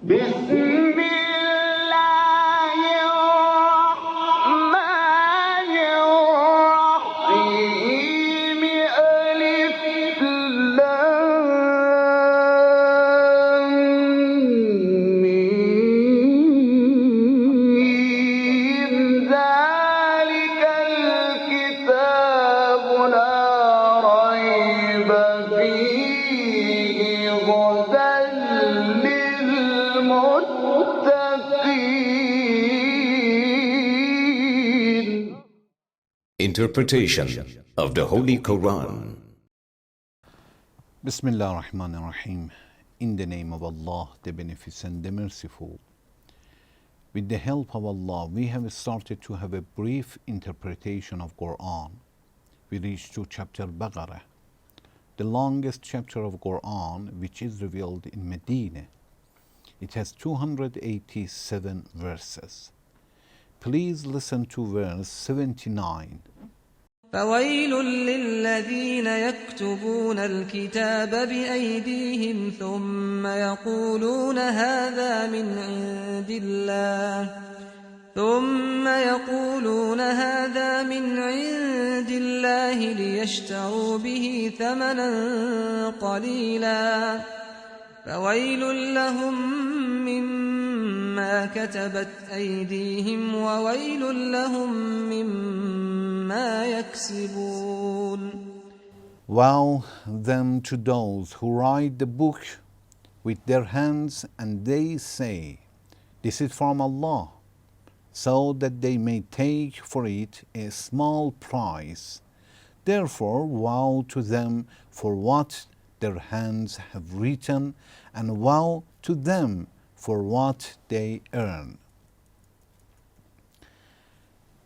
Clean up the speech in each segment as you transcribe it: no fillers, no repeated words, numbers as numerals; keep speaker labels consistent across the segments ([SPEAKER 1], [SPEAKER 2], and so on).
[SPEAKER 1] بسم الله الرحمن الرحيم ألف لام ميم ذلك الكتاب لا ريب فيه هدى للمتقين.
[SPEAKER 2] Interpretation of the Holy Quran.
[SPEAKER 3] Bismillah ar-Rahman ar-Rahim. In the name of Allah, the Beneficent, the Merciful. With the help of Allah, we have started to have a brief interpretation of Quran. We reached to chapter Baqara, the longest chapter of Quran, which is revealed in Medina. It has 287 verses. Please listen to verse 79.
[SPEAKER 4] فويل للذين يكتبون الكتاب بأيديهم ثم يقولون هذا من عند الله ليشتروا به ثمنا قليلا فويل لهم مما كتبت أيديهم وويل لهم مما يكسبون.
[SPEAKER 3] Woe them to those who write the book with their hands, and they say, "This is from Allah," so that they may take for it a small price. Therefore, woe to them for what their hands have written, and woe to them for what they earn.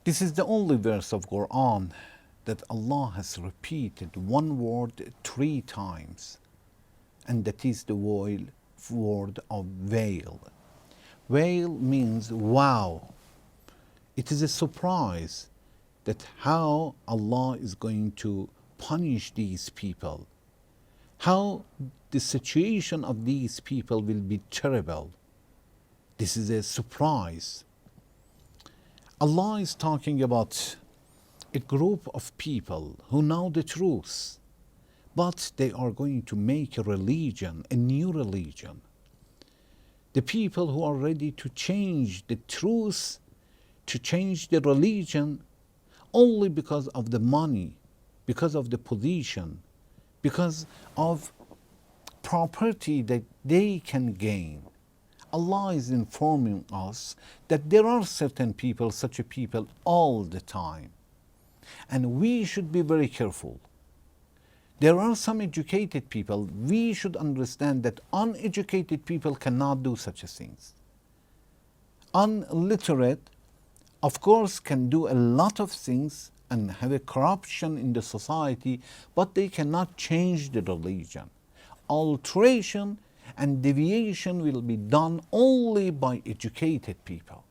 [SPEAKER 3] This is the only verse of Quran that Allah has repeated one word 3 times, and that is the word of veil. Veil means wow. It is a surprise that how Allah is going to punish these people, how the situation of these people will be terrible. This is a surprise. Allah is talking about a group of people who know the truth, but they are going to make a religion, a new religion. The people who are ready to change the truth, to change the religion, only because of the money, because of the position, because of property that they can gain. Allah is informing us that there are certain people, such a people all the time. And we should be very careful. There are some educated people. We should understand that uneducated people cannot do such things. Unliterate, of course, can do a lot of things and have a corruption in the society, but they cannot change the religion. Alteration and deviation will be done only by educated people,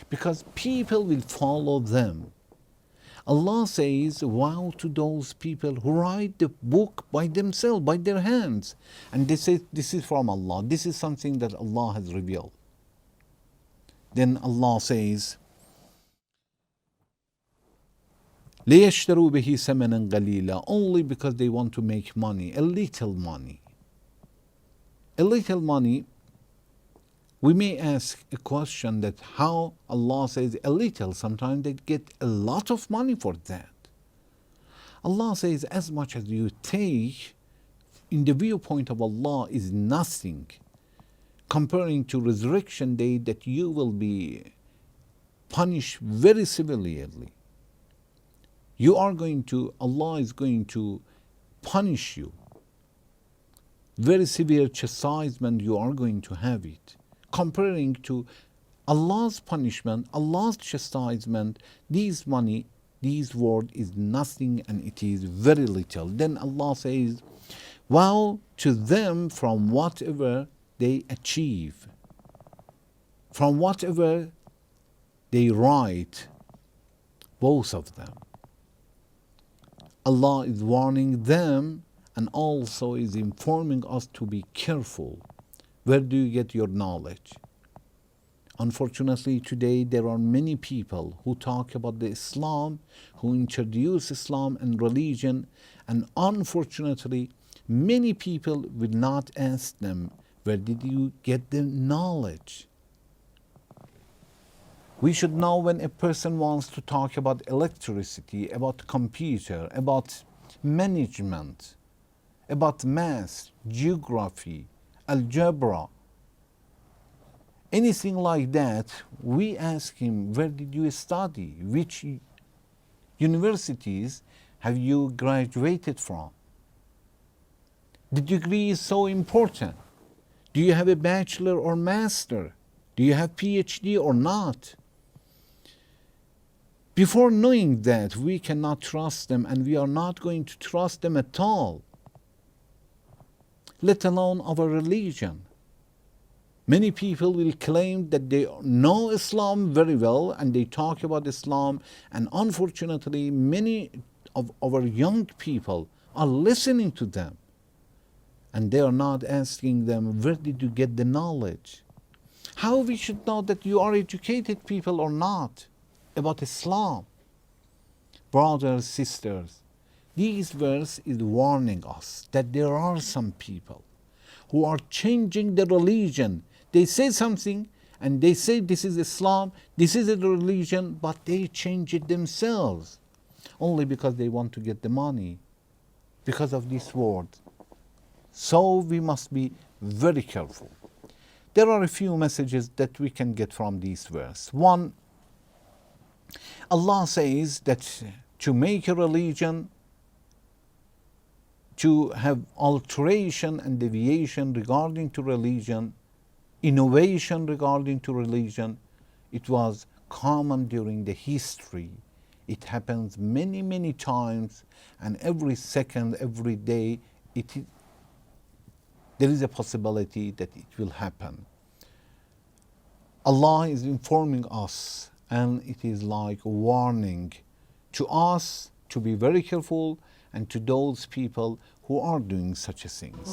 [SPEAKER 3] because people will follow them. Allah says, woe to those people who write the book by themselves, by their hands. And they say, this is from Allah. This is something that Allah has revealed. Then Allah says, لِيَشْتَرُوا بِهِ ثَمَنًا قَلِيلًا, only because they want to make money, a little money. A little money, we may ask a question that how Allah says a little, sometimes they get a lot of money for that. Allah says as much as you take in the viewpoint of Allah is nothing, comparing to resurrection day that you will be punished very severely. Allah is going to punish you. Very severe chastisement, you are going to have it. Comparing to Allah's punishment, Allah's chastisement, this money, this word is nothing, and it is very little. Then Allah says, woe to them from whatever they achieve, from whatever they write, both of them. Allah is warning them and also is informing us to be careful Where do you get your knowledge? Unfortunately, today there are many people who talk about the Islam, who introduce Islam and religion, and unfortunately, many people will not ask them, where did you get the knowledge? We should know when a person wants to talk about electricity, about computer, about management, about math, geography, algebra, anything like that, we ask him, where did you study? Which universities have you graduated from? The degree is so important. Do you have a bachelor or master? Do you have PhD or not? Before knowing that, we cannot trust them, and we are not going to trust them at all, let alone our religion. Many people will claim that they know Islam very well and they talk about Islam, and unfortunately many of our young people are listening to them and they are not asking them, where did you get the knowledge? How we should know that you are educated people or not about Islam? Brothers, sisters, this verse is warning us that there are some people who are changing the religion. They say something and they say this is Islam, this is a religion, but they change it themselves only because they want to get the money, because of this word. So we must be very careful. There are a few messages that we can get from this verse. One, Allah says that to make a religion, to have alteration and deviation regarding to religion, innovation regarding to religion, it was common during the history. It happens many, many times, and every second, every day, there is a possibility that it will happen. Allah is informing us, and it is like a warning to us to be very careful, and to those people who are doing such things.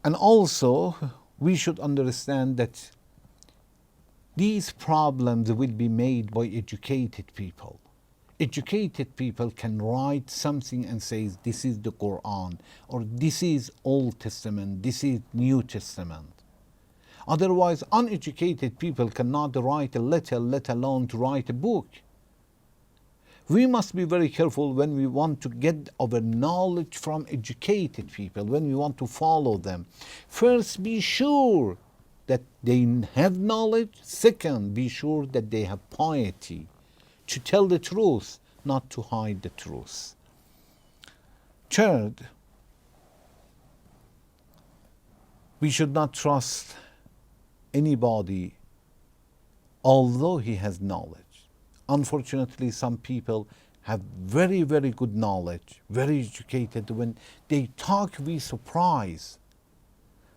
[SPEAKER 3] And also, we should understand that these problems will be made by educated people. Educated people can write something and say, this is the Quran, or this is Old Testament, this is New Testament. Otherwise, uneducated people cannot write a letter, let alone to write a book. We must be very careful when we want to get our knowledge from educated people, when we want to follow them. First, be sure that they have knowledge. Second, be sure that they have piety, to tell the truth, not to hide the truth. Third, we should not trust anybody although he has knowledge. Unfortunately, some people have very, very good knowledge, very educated. When they talk, we surprise.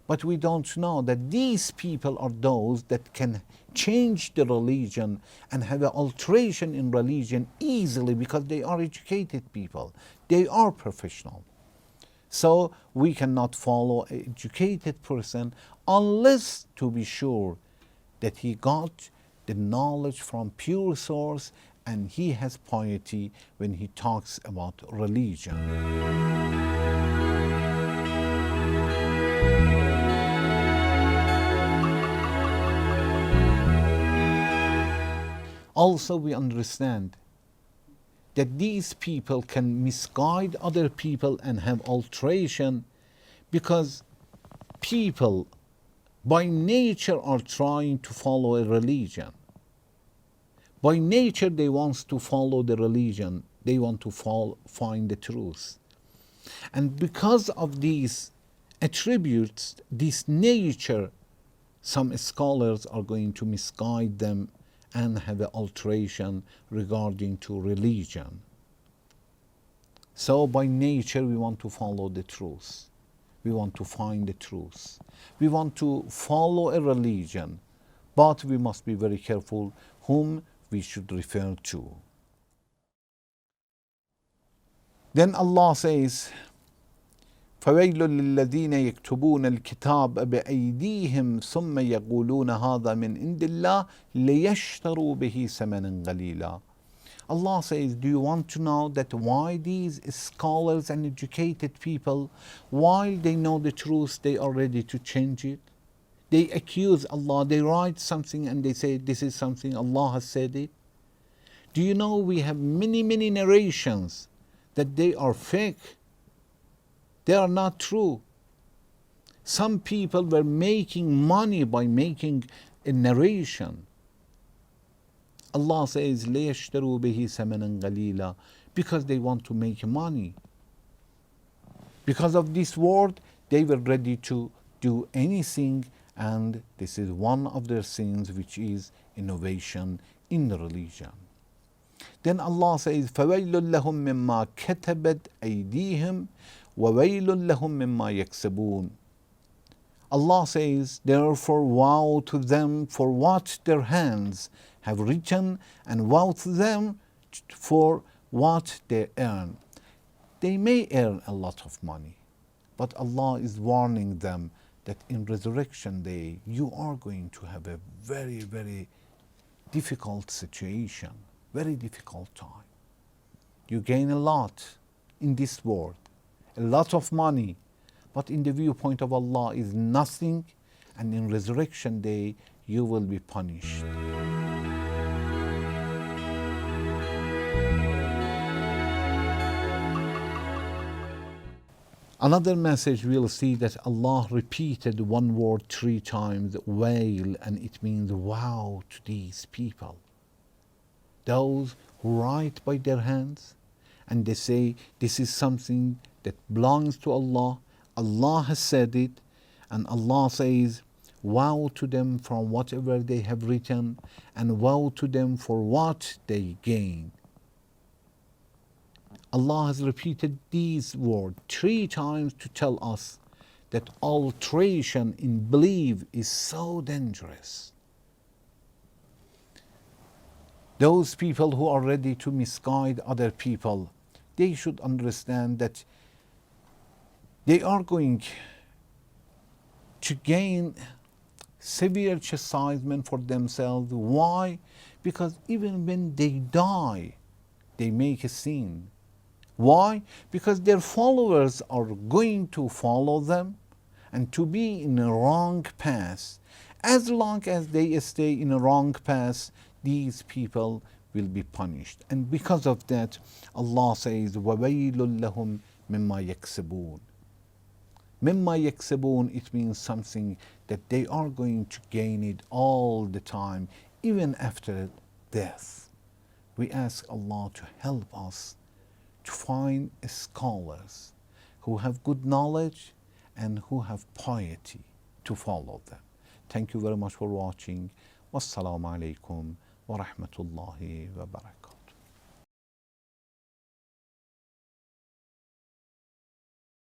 [SPEAKER 3] But we don't know that these people are those that can change the religion and have an alteration in religion easily because they are educated people. They are professional. So we cannot follow an educated person unless to be sure that he got the knowledge from pure source and he has piety when he talks about religion. Also, we understand that these people can misguide other people and have alteration because people by nature are trying to follow a religion. By nature they want to follow the religion. They want to find the truth. And because of these attributes, this nature, some scholars are going to misguide them and have an alteration regarding to religion. So by nature we want to follow the truth. We want to find the truth. We want to follow a religion, but we must be very careful whom we should refer to. Then Allah says, فَوَيْلٌ لِلَّذِينَ يَكْتُبُونَ الْكِتَابَ بِأَيْدِيهِمْ ثُمَّ يَقُولُونَ هَذَا مِنْ عِنْدِ اللَّهِ لِيَشْتَرُوا بِهِ ثَمَنًا قَلِيلًا. Allah says, do you want to know that why these scholars and educated people, while they know the truth, they are ready to change it? They accuse Allah, they write something and they say this is something Allah has said it. Do you know we have many narrations that they are fake? They are not true. Some people were making money by making a narration. Allah says, لِيَشْتَرُوا بِهِ ثَمَنًا قَلِيلًا, because they want to make money. Because of this word, they were ready to do anything, and this is one of their sins, which is innovation in the religion. Then Allah says, فَوَيْلٌ لَهُم مِّمَّا كَتَبَتْ أَيْدِيهِمْ وَوَيْلٌ لَهُم مِّمَّا يَكْسِبُونَ. Allah says, therefore woe to them for what their hands have written, and woe to them for what they earn. They may earn a lot of money, but Allah is warning them that in resurrection day you are going to have a very difficult situation, very difficult time. You gain a lot in this world, a lot of money, but in the viewpoint of Allah is nothing, and in resurrection day you will be punished. Another message we'll see that Allah repeated one word 3 times, wail, and it means wow to these people. Those who write by their hands and they say this is something that belongs to Allah, Allah has said it, and Allah says, woe to them from whatever they have written, and woe to them for what they gain. Allah has repeated these words 3 times to tell us that alteration in belief is so dangerous. Those people who are ready to misguide other people, they should understand that they are going to gain severe chastisement for themselves. Why? Because even when they die, they make a sin. Why? Because their followers are going to follow them and to be in a wrong path. As long as they stay in a wrong path, these people will be punished. And because of that, Allah says, وَوَيْلٌ لَهُمْ مِمَّا يَكْسِبُونَ. مِمَّا يَكْسِبُونَ, it means something that they are going to gain it all the time, even after death. We ask Allah to help us to find scholars who have good knowledge and who have piety to follow them. Thank you very much for watching. Wassalamu alaikum wa rahmatullahi wa barakatuh.